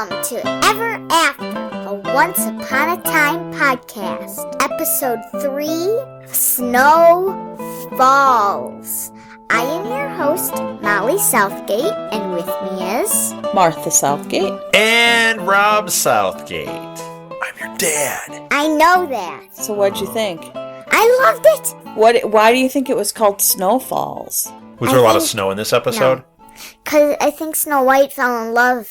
Welcome to Ever After, a Once Upon a Time podcast, episode 3, Snow Falls. I am your host, Molly Southgate, and with me is... Martha Southgate. And Rob Southgate. I'm your dad. I know that. So what'd you think? I loved it. Why do you think it was called Snow Falls? Was there a lot of snow in this episode? Because I think Snow White fell in love.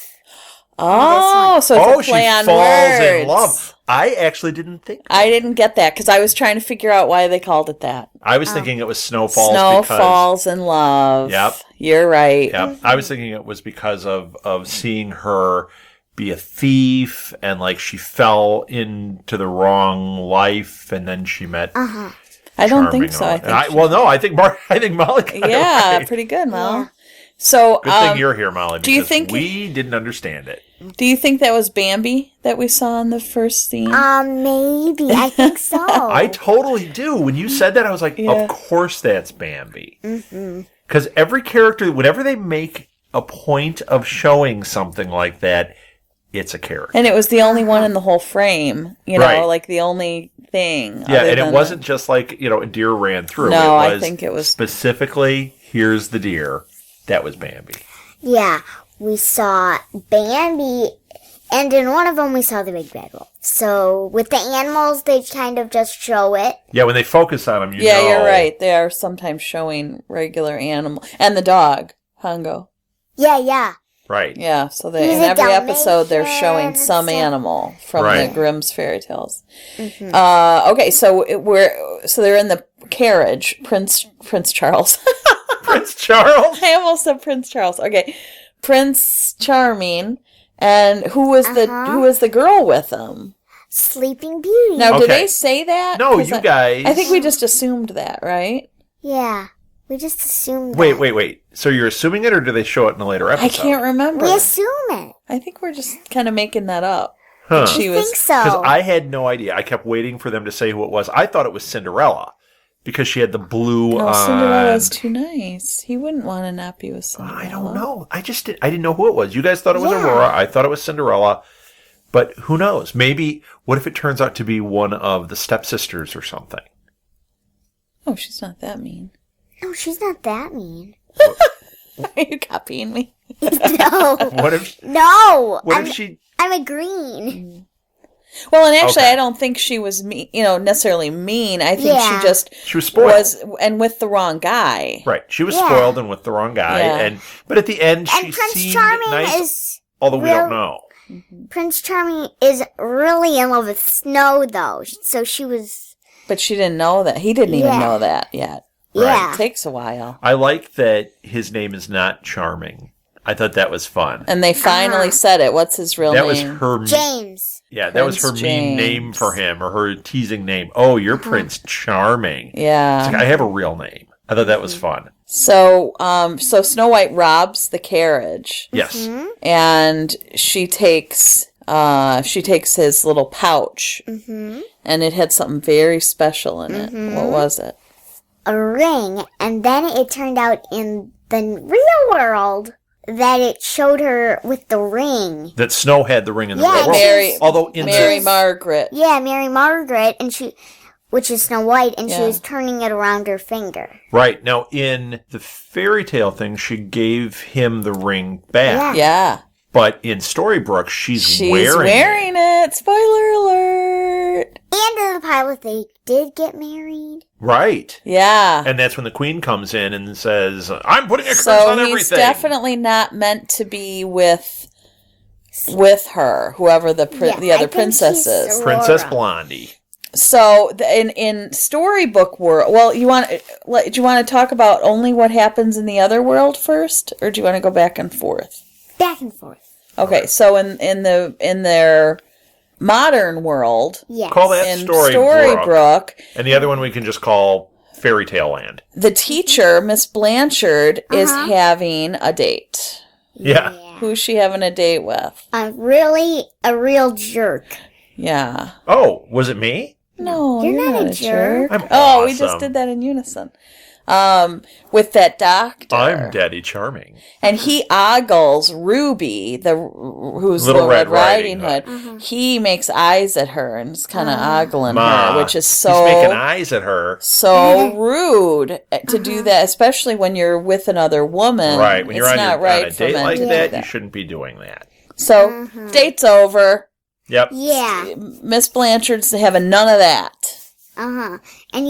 Oh, so it's a play on falls words. in love. I actually didn't think that. I didn't get that because I was trying to figure out why they called it that. I was thinking it was Snow Falls Snow because... falls in love. Yep. You're right. Yep. I was thinking it was because of seeing her be a thief and like she fell into the wrong life and then she met... I don't think so. I think Molly got it yeah, right. pretty good, Mel. Yeah. So, Good thing you're here, Molly, because do you think we didn't understand it. Do you think that was Bambi that we saw in the first scene? Maybe. I think so. I totally do. When you said that, I was like, Yeah. of course that's Bambi. Because every character, whenever they make a point of showing something like that, it's a character. And it was the only one in the whole frame, Right. like the only thing. Yeah, other and it than wasn't just like, a deer ran through. No, it was I think it was... specifically, here's the deer. That was Bambi. Yeah, we saw Bambi, and in one of them we saw the big bad wolf. So with the animals, they kind of just show it. Yeah, when they focus on them, Yeah, you're right. They are sometimes showing regular animal. And the dog, Hongo. Yeah. Right. Yeah, so He's in a every episode they're showing Dalmatian some and stuff. animal from Right. the Grimm's fairy tales. Okay, so they're in the carriage. Prince Charles. Prince Charles? I almost said Prince Charles. Okay, Prince Charming, and who was the girl with him? Sleeping Beauty. Now, did Okay. they say that? No, 'Cause you guys. I think we just assumed that, right? Yeah, we just assumed Wait. So you're assuming it, or do they show it in a later episode? I can't remember. We assume it. I think we're just kind of making that up. Huh. She I was. think so. Because I had no idea. I kept waiting for them to say who it was. I thought it was Cinderella because she had the blue No, on. Cinderella's too nice. He wouldn't want to not be with Cinderella. I don't know. I didn't know who it was. You guys thought it was Yeah. Aurora. I thought it was Cinderella. But who knows? Maybe, what if it turns out to be one of the stepsisters or something? Oh, she's not that mean. No, she's not that mean. Are you copying me? No. What if? No. What if she? I'm agreeing. Well, and actually, Okay. I don't think she was mean. Necessarily mean. I think Yeah. she just She was spoiled. and with the wrong guy. Right. She was Yeah. spoiled and with the wrong guy. Yeah. But at the end, she And Prince seemed Charming nice. is... Although we don't know. Prince Charming is really in love with Snow, though. So she was... But she didn't know that. He didn't even Yeah. know that yet. Yeah. It takes a while. I like that his name is not Charming. I thought that was fun. And they finally said it. What's his real That name? was her. James. Yeah, that was her Prince mean James. name for him, or her teasing name. Oh, you're Prince Charming. Yeah. It's like, I have a real name. I thought that was fun. So Snow White robs the carriage. Yes. And she takes his little pouch, and it had something very special in it. What was it? A ring. And then it turned out in the real world that it showed her with the ring. That Snow had the ring in the Yeah, real world. Mary- Although in Mary the, Margaret. Yeah, Mary Margaret, and which is Snow White, and she Yeah. was turning it around her finger. right now in the fairy tale thing, she gave him the ring back. Yeah. But in Storybrooke, she's She's wearing it. Spoiler alert. And in the pilot, they did get married. Right. Yeah. And that's when the queen comes in and says, "I'm putting a curse So on he's everything." definitely not meant to be with her, whoever the Yeah, other I think princess she's is. Aurora. Princess Blondie. So in storybook world, well, do you want to talk about only what happens in the other world first, or do you want to go back and forth? Back and forth. Okay, so in their modern world, Yes. Call that in Storybrooke. Storybrooke, And the other one we can just call Fairy Tale Land. the teacher, Miss Blanchard, is having a date. Yeah. Who's she having a date with? Really a real jerk. Yeah. Oh, was it me? No, You're you're not not a a jerk. I'm Oh, we just awesome. did that in unison. with that doctor. I'm Daddy Charming. And he ogles Ruby, who's Little Red Red Riding Riding Hood. He makes eyes at her and is kind of ogling Ma, her, which is he's making so eyes at her. so rude to do that, especially when you're with another woman. Right. When you're it's on, not on right a for date men like to do that, you shouldn't be doing that. So, date's over. Yep. Yeah. Miss Blanchard's having none of that. And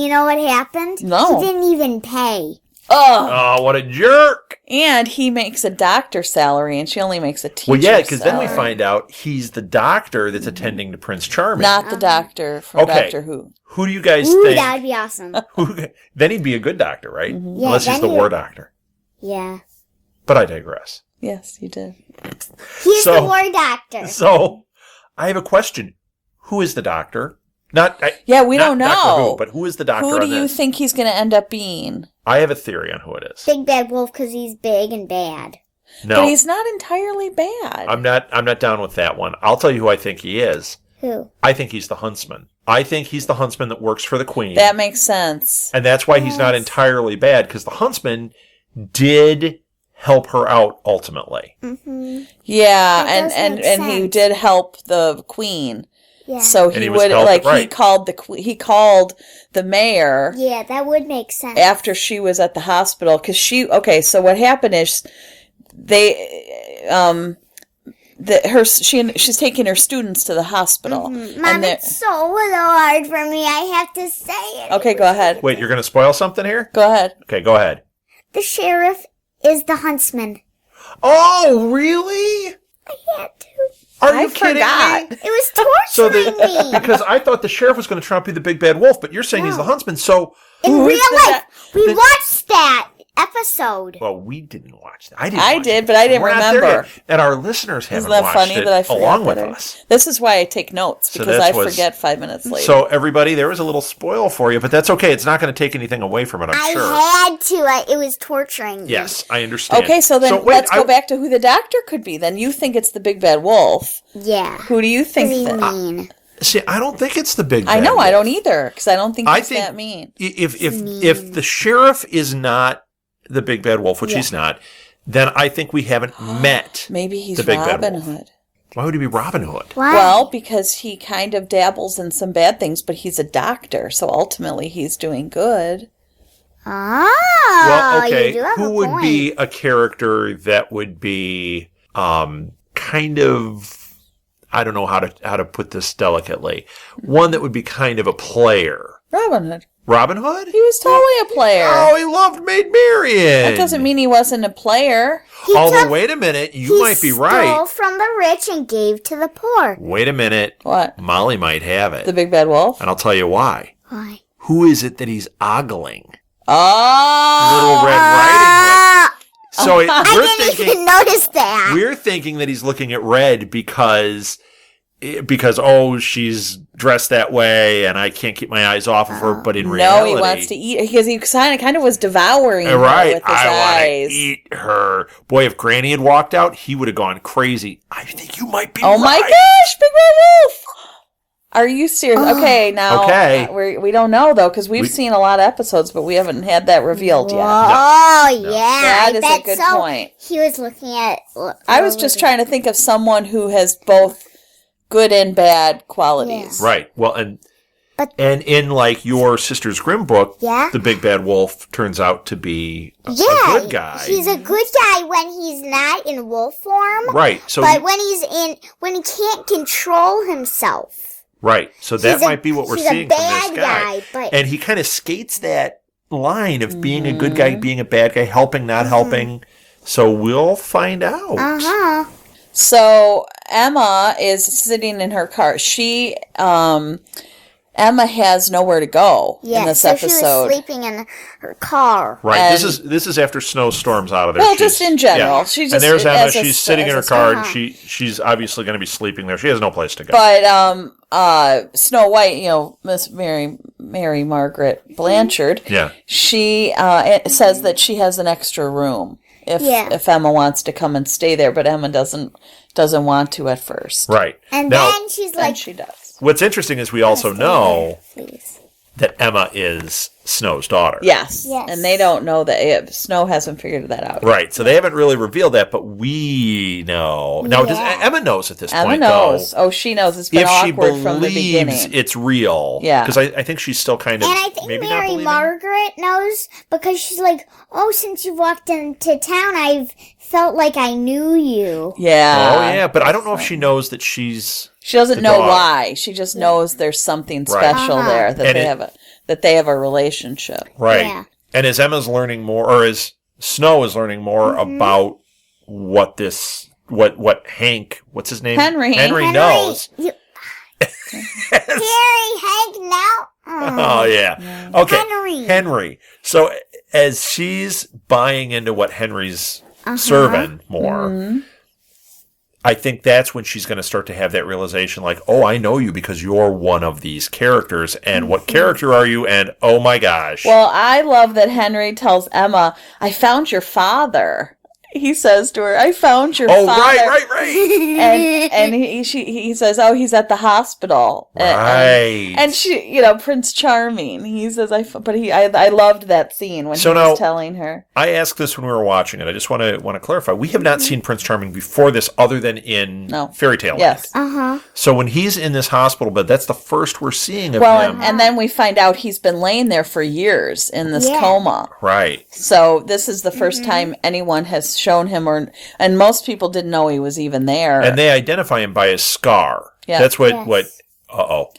you know what happened? No. He didn't even pay. Ugh. Oh, what a jerk. And he makes a doctor salary, and she only makes a teacher Well, yeah, because then we salary. find out he's the doctor that's attending to Prince Charming. Not the doctor from Doctor Who. Who do you guys Ooh, think? that would be awesome. Then he'd be a good doctor, right? Yeah, Unless he's then the he war would- doctor. Yeah. But I digress. Yes, you did. He's So- the war doctor. So, I have a question. Who is the doctor? Yeah, we don't Doctor know. Who, but who is the doctor Who on do you this? think he's going to end up being? I have a theory on who it is. Big Bad Wolf because he's big and bad. No, But he's not entirely bad. I'm not down with that one. I'll tell you who I think he is. Who? I think he's the huntsman. I think he's the huntsman that works for the queen. That makes sense. And that's why he's not entirely bad, because the huntsman did help her out ultimately. Yeah, That does and make he sense. did help the queen. Yeah. So And he he was would helped- like right. he called the mayor Yeah, that would make sense. after she was at the hospital because so what happened is she's taking her students to the hospital. Mom, it's so hard for me. I have to say it. Okay, go ahead. Wait, you're going to spoil something here? Go ahead. Okay, go ahead. The sheriff is the huntsman. Oh, really? I had to. Are you I kidding forgot. me? It was So torturing me. because I thought the sheriff was going to try to be the big bad wolf, but you're saying he's the huntsman. So, In Who real is life, we watched that episode. well, we didn't watch that. I watch did, it. but I didn't We're not there remember. yet. And our listeners haven't Isn't that watched funny it that I forgot along with that us. This is why I take notes So because that I was- forget 5 minutes later. So, everybody, there was a little spoil for you, but that's okay. It's not going to take anything away from it, I'm sure. I had to. It was torturing me. Yes, I understand. Okay, so then wait, let's go back to who the doctor could be. Then you think it's the big bad wolf. Yeah. Who do you think? Pretty that- mean. See, I don't think it's the big I bad know, wolf. I don't either, because I don't think I he's think that mean. If the sheriff is not the big bad wolf, which he's not, then I think we haven't met Maybe he's the big bad Robin wolf. Hood. Why would he be Robin Hood? Why? Well, because he kind of dabbles in some bad things, but he's a doctor, so ultimately he's doing good. Oh, Well, okay. you do have Who a would point. be a character that would be kind of, I don't know how to put this delicately, one that would be kind of a player? Robin Hood. Robin Hood? He was totally a player. Oh, he loved Maid Marian. That doesn't mean he wasn't a player. He Although, took- wait a minute, you he might be stole right. from the rich and gave to the poor. Wait a minute. What? Molly might have it. The big bad wolf? And I'll tell you why. Why? Who is it that he's ogling? Oh! Little Red Riding Hood. So I we're didn't thinking even notice that. we're thinking that he's looking at Red because oh, she's dressed that way and I can't keep my eyes off of her, but in No, reality, he wants to eat because he kind of was devouring her right, with his I want to eyes. eat her. Boy, if Granny had walked out, he would have gone crazy. I think you might be Oh right. my gosh, Big Red Wolf! Are you serious? Okay, now Okay. we don't know though because we've seen a lot of episodes, but we haven't had that revealed yet. Oh, yeah. That I is a bet good so. point. He was looking at... I was just trying to think of someone who has both good and bad qualities. Right. Well, and But- in like your Sister's Grimm book, Yeah. the big bad wolf turns out to be a good guy. He's a good guy when he's not in wolf form. Right. So But when he can't control himself. right. So that He's a- might be what we're he's a seeing from bad this guy. guy, but- And he kind of skates that line of being a good guy, being a bad guy, helping, not helping. So we'll find out. Uh-huh. So Emma is sitting in her car. Emma has nowhere to go Yeah, in this so episode. she was sleeping in her car. Right. And- This is after snowstorms out of there. Well, just in general. She just- and there's Emma. as a- She's sitting in as her a car, and Uh-huh. she's obviously going to be sleeping there. She has no place to go. But Snow White, Miss Mary Margaret Blanchard, Yeah. she says that she has an extra room if Emma wants to come and stay there, but Emma doesn't want to at first. Right. And Now, then she's Then like, she does. what's interesting is we also "Stay know there, please." that Emma is Snow's daughter. Yes. Yes. And they don't know that. Snow hasn't figured that out. Right. So they haven't really revealed that, but we know. Now, does Emma knows at this Emma point, knows. though? Oh, she knows. It's been If she awkward from the beginning. believes it's real. Yeah. Because I think she's still kind of And I think maybe not Mary believing. Margaret knows because she's like, oh, since you walked into town, I've felt like I knew you. Yeah. Oh, yeah. But I don't know if she knows that she's... She doesn't the know daughter. why. She just knows there's something Right. special there that they have a relationship. Right. Yeah. And as Emma's learning more, or as Snow is learning more about what this, what Hank, what's his name? Henry knows. Harry, Hank, now. Oh, yeah. Okay. Henry. So as she's buying into what Henry's serving more, I think that's when she's going to start to have that realization like, oh, I know you because you're one of these characters. And what character are you? And oh my gosh. Well, I love that Henry tells Emma, I found your father. He says to her, I found your father. Right. And he says, oh, he's at the hospital. Right. And she, Prince Charming. He says, I loved that scene when he was telling her. I asked this when we were watching it. I just want to clarify. We have not seen Prince Charming before this other than in Fairy Tale Yes. Land. So when he's in this hospital bed, that's the first we're seeing of him. And then we find out he's been laying there for years in this coma. Right. So this is the first time anyone has shown him, and most people didn't know he was even there. And they identify him by his scar. Yeah. That's what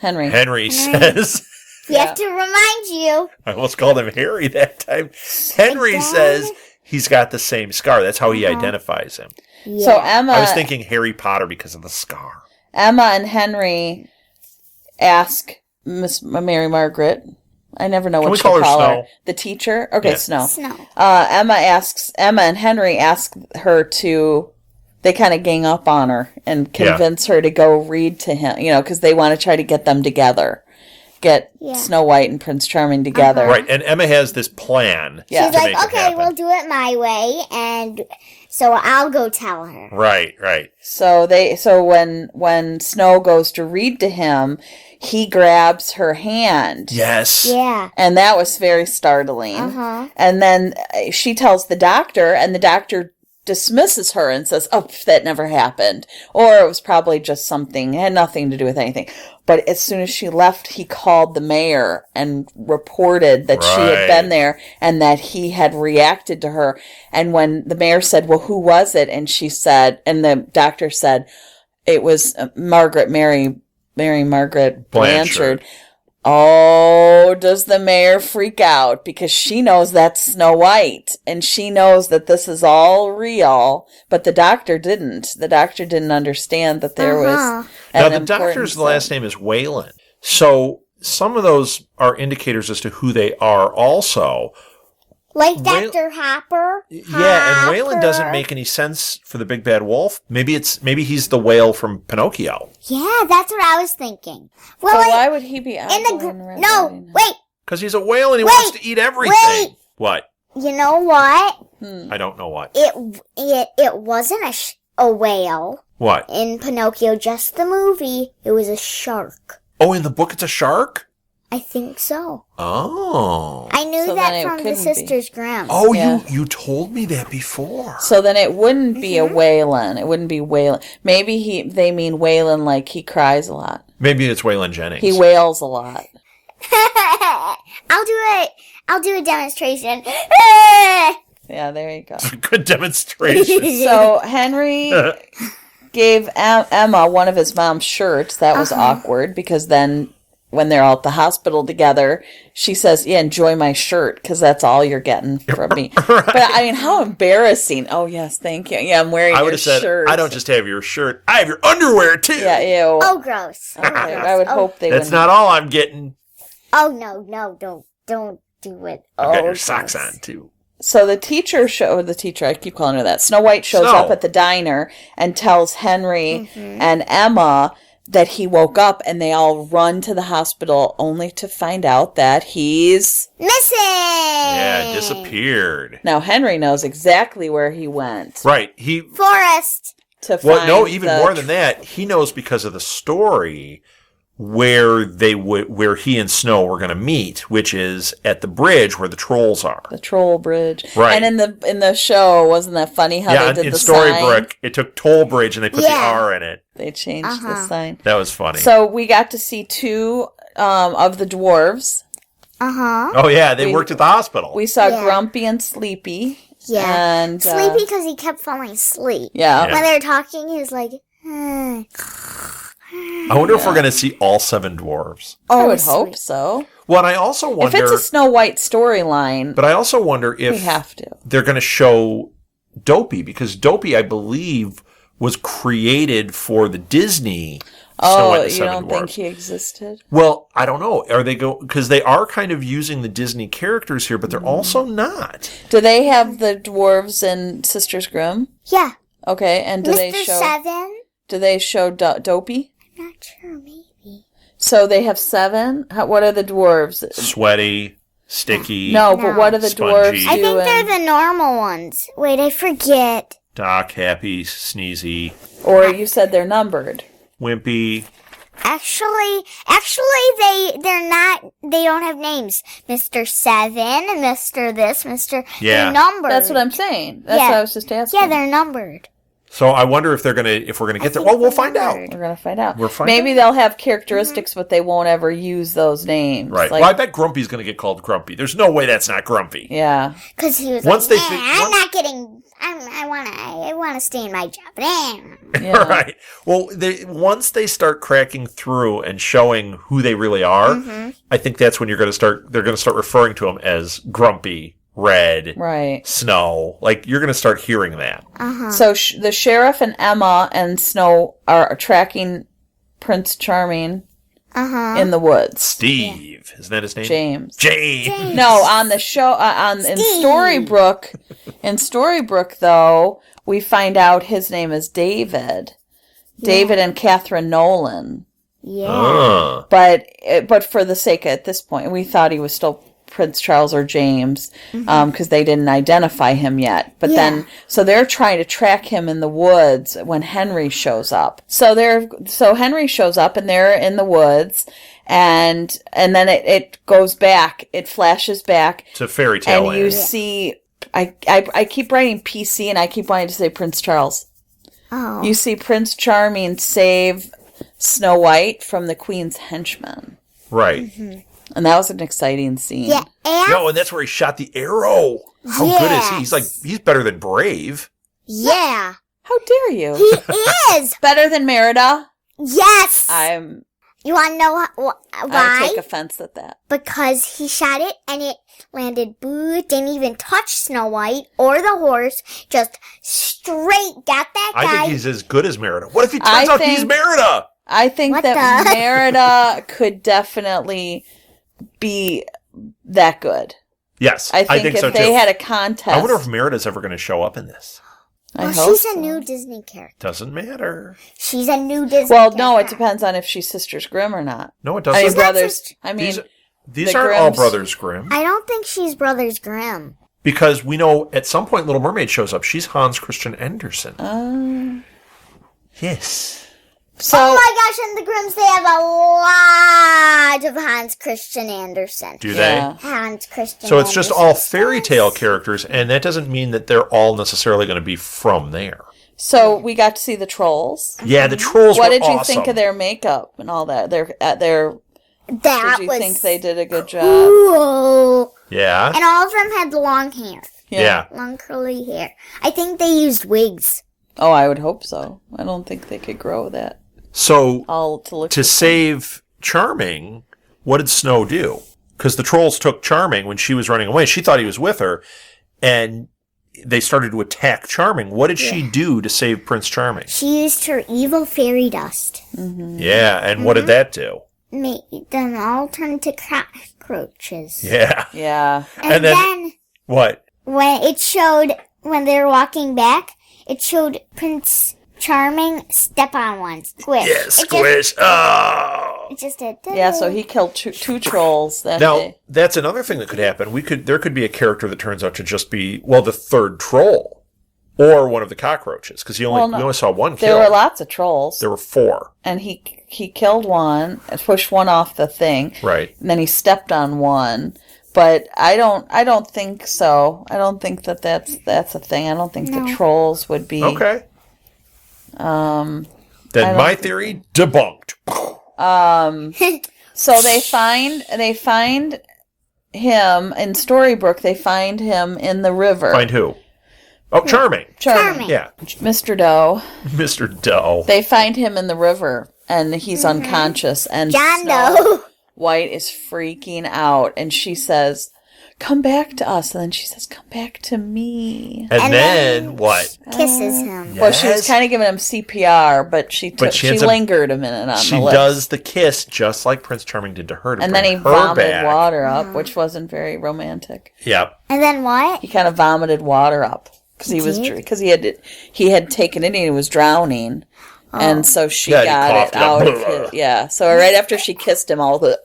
Henry says. You have to remind you. I almost called him Harry that time. Henry says he's got the same scar. That's how he identifies him. Yeah. So Emma... I was thinking Harry Potter because of the scar. Emma and Henry ask Miss Mary Margaret... I never know what to call her. The teacher? Okay, yeah. Snow. Emma and Henry ask her to, they kind of gang up on her and convince her to go read to him, because they want to try to get them together. Get Snow White and Prince Charming together. Right, and Emma has this plan. Yeah. She's like, okay, we'll do it my way, and so I'll go tell her. Right. So when Snow goes to read to him, he grabs her hand. Yes. Yeah. And that was very startling. And then she tells the doctor, and the doctor dismisses her and says, oh, that never happened. Or it was probably just something, it had nothing to do with anything. But as soon as she left, he called the mayor and reported that she had been there and that he had reacted to her. And when the mayor said, well, who was it? And she said, and the doctor said, it was Mary Margaret Blanchard. Oh, does the mayor freak out because she knows that's Snow White and she knows that this is all real, but the doctor didn't. The doctor didn't understand that there was now the doctor's last name is Whalen. So some of those are indicators as to who they are also. Like Dr. Hopper. Yeah, and Whalen doesn't make any sense for the big bad wolf. Maybe he's the whale from Pinocchio. Yeah, that's what I was thinking. Well, so why would he be wait. Because he's a whale and he wants to eat everything. Wait. What? You know what? I don't know what. It wasn't a whale. What? In Pinocchio, just the movie, it was a shark. Oh, in the book it's a shark? I think so. Oh. I knew that from the Sisters Grimm. Oh, you told me that before. So then it wouldn't be a Whalen. It wouldn't be Whalen. Maybe they mean Whalen like he cries a lot. Maybe it's Waylon Jennings. He wails a lot. I'll do a demonstration. Yeah, there you go. Good demonstration. So Henry gave Emma one of his mom's shirts. That was awkward because then when they're all at the hospital together, she says, yeah, enjoy my shirt because that's all you're getting from me. Right. But I mean, how embarrassing. Oh, yes, thank you. Yeah, I'm wearing your shirt. I don't just have your shirt. I have your underwear, too. Yeah, ew. Oh, gross. I would hope they That's not all I'm getting. Oh, no, don't do it. I've got your socks on, too. So the teacher I keep calling her that. Snow White shows up at the diner and tells Henry and Emma that he woke up, and they all run to the hospital only to find out that he's missing. Yeah, disappeared. Now Henry knows exactly where he went. Right, Forest. Even more than that, he knows because of the story where he and Snow were going to meet, which is at the bridge where the trolls are. The troll bridge. Right. And in the show, wasn't that funny how they did in the sign? Storybrooke, it took Toll Bridge and they put the R in it. They changed the sign. That was funny. So we got to see two of the dwarves. Oh, yeah, they worked at the hospital. We saw Grumpy and Sleepy. Yeah. And, Sleepy because he kept falling asleep. Yeah. When they were talking, he was like... I wonder if we're going to see all 7 dwarves. I would hope so. Well, and I also wonder... If it's a Snow White storyline... But I also wonder if... We have to. They're going to show Dopey, because Dopey, I believe, was created for the Disney Snow White and the you Seven don't Dwarfs. think he existed? Well, I don't know. Are they because they are kind of using the Disney characters here, but they're also not. Do they have the dwarves in Sisters Grimm? Yeah. Okay, and do they show... Seven? Do they show Dopey? I'm not sure, maybe. So they have 7? What are the dwarves? Sweaty, sticky. No, but what are the Spongy. dwarves I think doing? they're the normal ones. Wait, I forget. Doc, Happy, Sneezy, Or you said they're numbered. Wimpy. Actually, they're not. They don't have names. Mr. 7 and Mr. This, Mr. Yeah. They're numbered. That's what I'm saying. That's what I was just asking. Yeah, they're numbered. So I wonder if we're gonna get there. Well, we'll find out. We're going to find out. We'll Maybe they'll have characteristics, but they won't ever use those names. Right. Like, Well, I bet Grumpy's gonna get called Grumpy. There's no way that's not Grumpy. yeah. Because he was Once like, they I'm not getting. I wanna stay in my job. Yeah. Right. Well, once they start cracking through and showing who they really are, I think that's when they're going to start referring to them as Grumpy, Red, Right. Snow. Like, you're going to start hearing that. So the sheriff and Emma and Snow are tracking Prince Charming in the woods. Steve. Isn't that his name? James. No, on the show, in Storybrooke, though, we find out his name is David. David and Catherine Nolan. Yeah. But for the sake at this point, we thought he was still Prince Charles or James, because they didn't identify him yet. But then, so they're trying to track him in the woods when Henry shows up. So Henry shows up and they're in the woods, and then it goes back. It flashes back to fairy tale. And you see, I keep writing PC and I keep wanting to say Prince Charles. Oh. You see Prince Charming save Snow White from the Queen's henchmen. Right. And that was an exciting scene. Yeah. And that's where he shot the arrow. How good is he? He's better than Brave. Yeah. How dare you? He is. Better than Merida? Yes. You want to know why? I take offense at that. Because he shot it and it landed didn't even touch Snow White or the horse, just straight got that guy. I think he's as good as Merida. What if he turns out he's Merida? I think that Merida could definitely be that good. Yes, I think if so they too. had a contest. I wonder if Merida's ever going to show up in this. She's a new Disney character. Doesn't matter. She's a new Disney character. No, it depends on if she's Sisters Grimm or not. No, it doesn't. These aren't all Brothers Grimm. I don't think she's Brothers Grimm. Because we know at some point Little Mermaid shows up. She's Hans Christian Andersen. Yes. So, oh my gosh, and the Grimms, they have a lot of Hans Christian Andersen. Do they? Hans Christian So it's just all fairy tale characters, and that doesn't mean that they're all necessarily going to be from there. So we got to see the trolls. Yeah, the trolls What were did you awesome. think of their makeup and all that? Did you think they did a good job? Cool. Yeah. And all of them had long hair. Yeah. Long curly hair. I think they used wigs. Oh, I would hope so. I don't think they could grow that. So, to save Charming, what did Snow do? Because the trolls took Charming when she was running away. She thought he was with her, and they started to attack Charming. What did she do to save Prince Charming? She used her evil fairy dust. Mm-hmm. Yeah, and what did that do? Made them all turn to cockroaches. Yeah. Yeah. And then what? When they were walking back, it showed Prince Charming step on one. Squish. Yeah, squish. It just did. Yeah, so he killed two trolls that now, day. That's another thing that could happen. There could be a character that turns out to just be, the third troll. or one of the cockroaches, because we only saw one kill. There were lots of trolls. There were 4. And he killed one and pushed one off the thing. Right. And then he stepped on one. But I don't think so. I don't think that's a thing. I don't think the trolls would be. Okay. Then my theory debunked. So they find him in Storybrooke. They find him in the river. Find who? Oh, Charming. Yeah. Mr. Doe. Mr. Doe. They find him in the river, and he's unconscious. And John Snow Doe. White is freaking out, and she says, "Come back to us." And then she says, "Come back to me." And then what? Kisses him. Well, she was kind of giving him CPR, but she lingered a minute on the lips. She does the kiss just like Prince Charming did to her. And then he vomited water up, which wasn't very romantic. Yep. And then what? He kind of vomited water up because he had taken it and he was drowning. And so she got it out of his. Yeah. So right after she kissed him, all the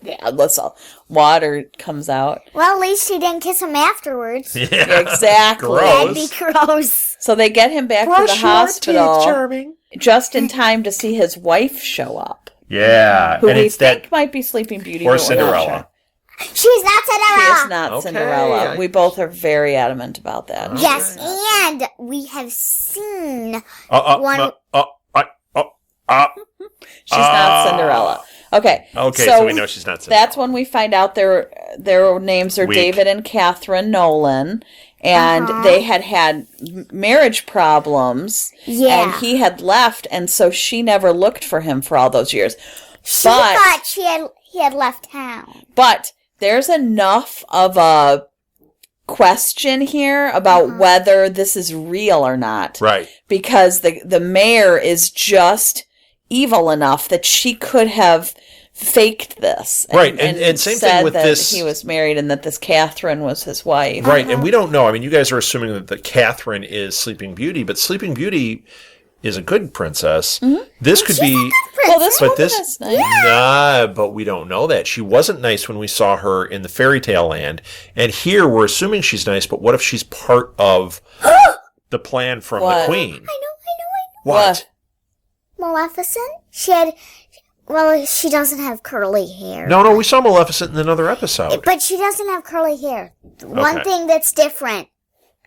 water comes out. Well, at least she didn't kiss him afterwards. Yeah, exactly. That'd be gross. So they get him back to the hospital just in time to see his wife show up. Yeah. Who we think might be Sleeping Beauty. Or Cinderella. She's not Cinderella. She is not Cinderella. We both are very adamant about that. Yes, and we have seen one... She's not Cinderella. Okay, so we know she's not Cinderella. That's when we find out their names are David and Catherine Nolan, and they had marriage problems, and he had left, and so she never looked for him for all those years. She thought he had left town. But there's enough of a question here about whether this is real or not. Right. Because the mayor is just evil enough that she could have faked this. And same thing with this. He was married and that this Catherine was his wife. Right. And we don't know. I mean, you guys are assuming that Catherine is Sleeping Beauty, but Sleeping Beauty is a good princess. Mm-hmm. This could be. Well, this woman is nice. Nah, but we don't know that. She wasn't nice when we saw her in the fairy tale land. And here we're assuming she's nice, but what if she's part of the plan from the queen? I know. What? Maleficent? She doesn't have curly hair. No, we saw Maleficent in another episode. But she doesn't have curly hair. One thing that's different.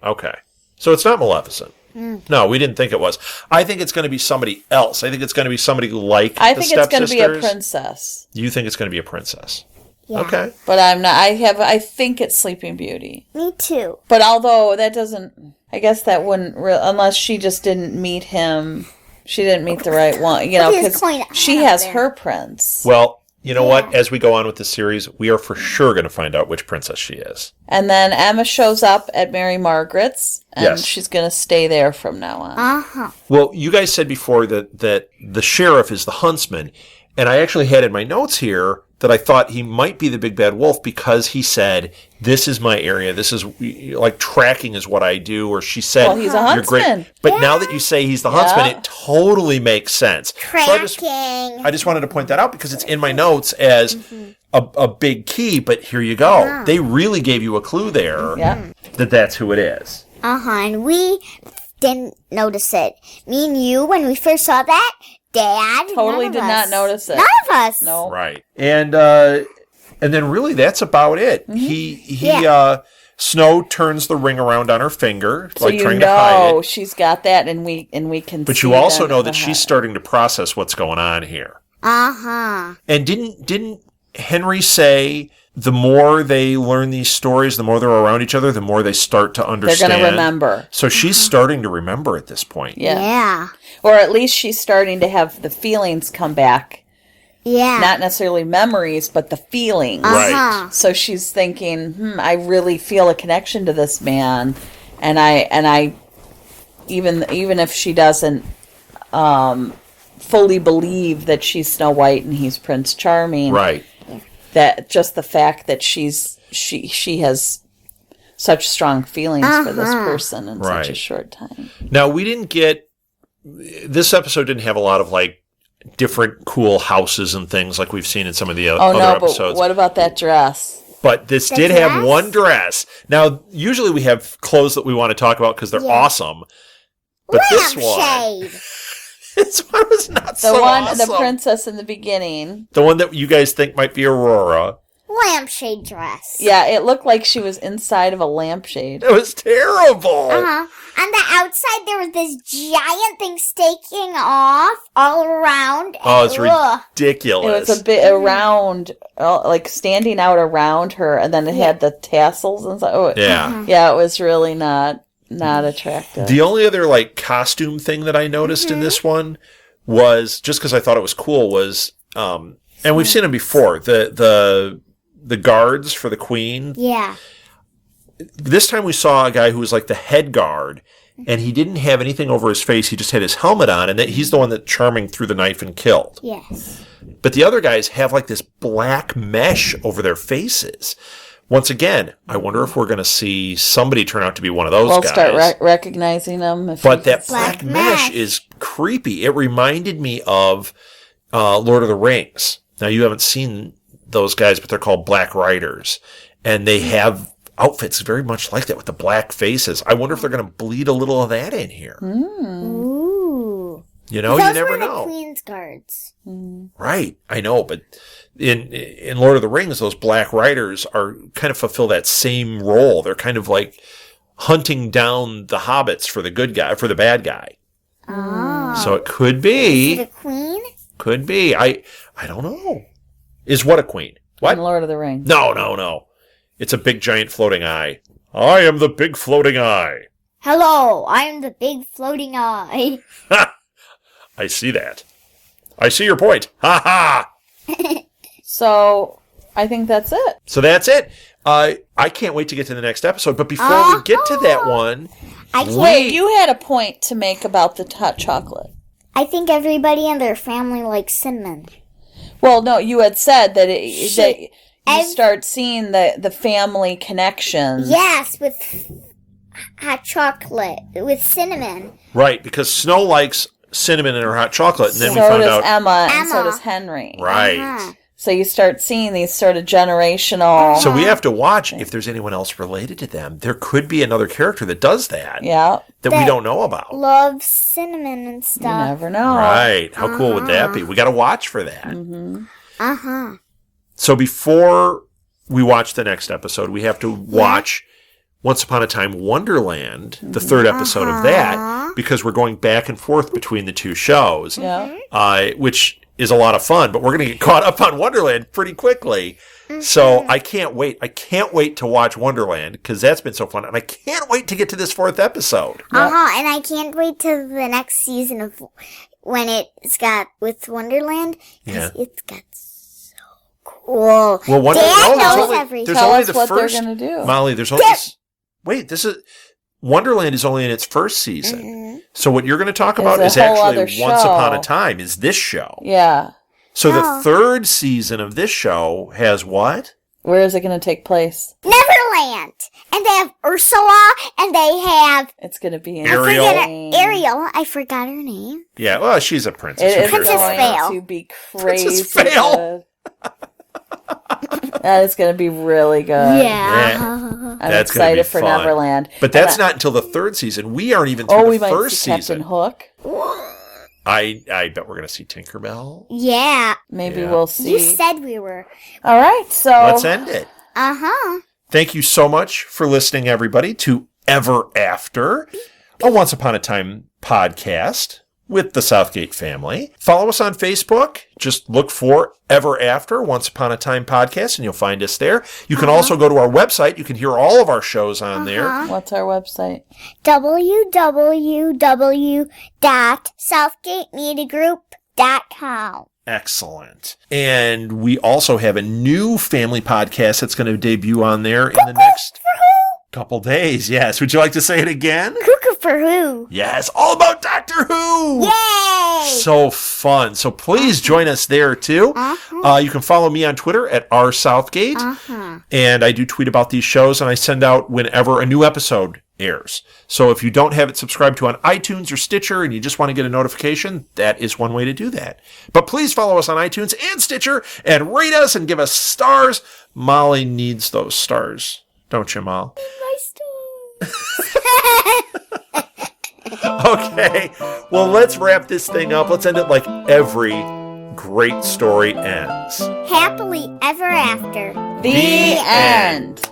Okay. So it's not Maleficent. No, we didn't think it was. I think it's going to be somebody else. I think it's going to be somebody like the stepsisters. I think it's going to be a princess. You think it's going to be a princess? Yeah. Okay. But I'm not. I think it's Sleeping Beauty. Me too. But although that doesn't, I guess that wouldn't, unless she just didn't meet him. She didn't meet the right one, because she has her prince. Well, you know what? As we go on with the series, we are for sure going to find out which princess she is. And then Emma shows up at Mary Margaret's, and she's going to stay there from now on. Well, you guys said before that the sheriff is the huntsman, and I actually had in my notes here that I thought he might be the big bad wolf because he said, "This is my area. This is like tracking is what I do." Or she said, "Well, he's a huntsman." You're great. But now that you say he's the huntsman, it totally makes sense. Tracking. So I just wanted to point that out because it's in my notes as a big key. But here you go. Yeah. They really gave you a clue there that that's who it is. And we didn't notice it. Me and you, when we first saw that, Dad totally did not notice it. None of us. No. Right. And then really that's about it. Mm-hmm. Snow turns the ring around on her finger, so trying to hide it. She's got that, and we can. But see you also know that she's starting to process what's going on here. And didn't Henry say the more they learn these stories, the more they're around each other, the more they start to understand. They're going to remember. So she's starting to remember at this point. Yeah. Or at least she's starting to have the feelings come back. Yeah. Not necessarily memories, but the feelings. Right. So she's thinking, I really feel a connection to this man, and I even if she doesn't fully believe that she's Snow White and he's Prince Charming. Right. That just the fact that she has such strong feelings for this person in such a short time. Now this episode didn't have a lot of different cool houses and things like we've seen in some of the other episodes. But what about that dress? But this did have one dress. Now, usually we have clothes that we want to talk about because they're awesome. But this one was not so awesome. The princess in the beginning. The one that you guys think might be Aurora. Lampshade dress. Yeah, it looked like she was inside of a lampshade. It was terrible. On the outside, there was this giant thing staking off all around. Oh, it's ridiculous. It was a bit around, like standing out around her, and then it had the tassels and stuff. Oh, yeah, it was really not attractive. The only other like costume thing that I noticed in this one was, just because I thought it was cool, was, and we've seen them before, the guards for the queen. Yeah. This time we saw a guy who was like the head guard, and he didn't have anything over his face. He just had his helmet on, and he's the one that Charming threw the knife and killed. Yes. But the other guys have like this black mesh over their faces. Once again, I wonder if we're going to see somebody turn out to be one of those guys. We'll start recognizing them. But that black mesh is creepy. It reminded me of Lord of the Rings. Now, you haven't seen those guys, but they're called Black Riders. And they have outfits very much like that with the black faces. I wonder if they're going to bleed a little of that in here. Ooh. You know, you never know. The Queen's guards. Right. I know, but in Lord of the Rings, those Black Riders are kind of fulfill that same role. They're kind of like hunting down the hobbits for the good guy, for the bad guy. Oh. So it could be. Is it a queen? Could be. I don't know. Is what a queen? What? In Lord of the Rings. No. It's a big giant floating eye. I am the big floating eye. Hello, I am the big floating eye. Ha! I see that. I see your point. Ha ha! So, I think that's it. So that's it. I can't wait to get to the next episode. But before we get to that one... Wait, you had a point to make about the hot chocolate. I think everybody in their family likes cinnamon. Well, no, you had said that you start seeing the family connections. Yes, with hot chocolate, with cinnamon. Right, because Snow likes cinnamon in her hot chocolate, and then so we found does out Emma, and so does Henry. Right. So you start seeing these sort of generational... So we have to watch if there's anyone else related to them. There could be another character that does that. Yeah. That we don't know about. Loves cinnamon and stuff. You never know. Right. How cool would that be? We got to watch for that. Mm-hmm. So before we watch the next episode, we have to watch Once Upon a Time Wonderland, the third episode of that, because we're going back and forth between the two shows, which is a lot of fun, but we're going to get caught up on Wonderland pretty quickly. So I can't wait. I can't wait to watch Wonderland, because that's been so fun, and I can't wait to get to this fourth episode. And I can't wait till the next season of when it's got with Wonderland, because it's got so cool. Well, Dad knows everything. Tell us what they're going to do. Molly, there's only this is Wonderland is only in its first season. So what you're going to talk about is actually Once Upon a Time is this show. Yeah. So the third season of this show has what? Where is it going to take place? Neverland. And they have Ursula, and they have... It's going to be in Ariel. I forgot her name. Yeah, well, she's a princess. It is Princess Fail. going to be crazy. Princess Fail. That is going to be really good. Yeah. I'm excited for Neverland. But that's not until the third season. We aren't even through the first season. Captain Hook. I bet we're going to see Tinkerbell. Yeah. Maybe we'll see. You said we were. All right, so... Let's end it. Thank you so much for listening, everybody, to Ever After, a Once Upon a Time podcast with the Southgate family. Follow us on Facebook. Just look for Ever After, Once Upon a Time podcast, and you'll find us there. You can also go to our website. You can hear all of our shows on there. What's our website? www.southgatemediagroup.com. Excellent. And we also have a new family podcast that's going to debut on there in the next couple days. Yes. Would you like to say it again? Cuckoo for Who. Yes. All about Doctor Who. Yay! So fun. So please join us there too. You can follow me on Twitter at rsouthgate. And I do tweet about these shows, and I send out whenever a new episode airs. So if you don't have it subscribed to on iTunes or Stitcher and you just want to get a notification, that is one way to do that. But please follow us on iTunes and Stitcher and rate us and give us stars. Molly needs those stars. Don't you, Molly? My stars. Okay. Well, let's wrap this thing up. Let's end it like every great story ends. Happily ever after. The end.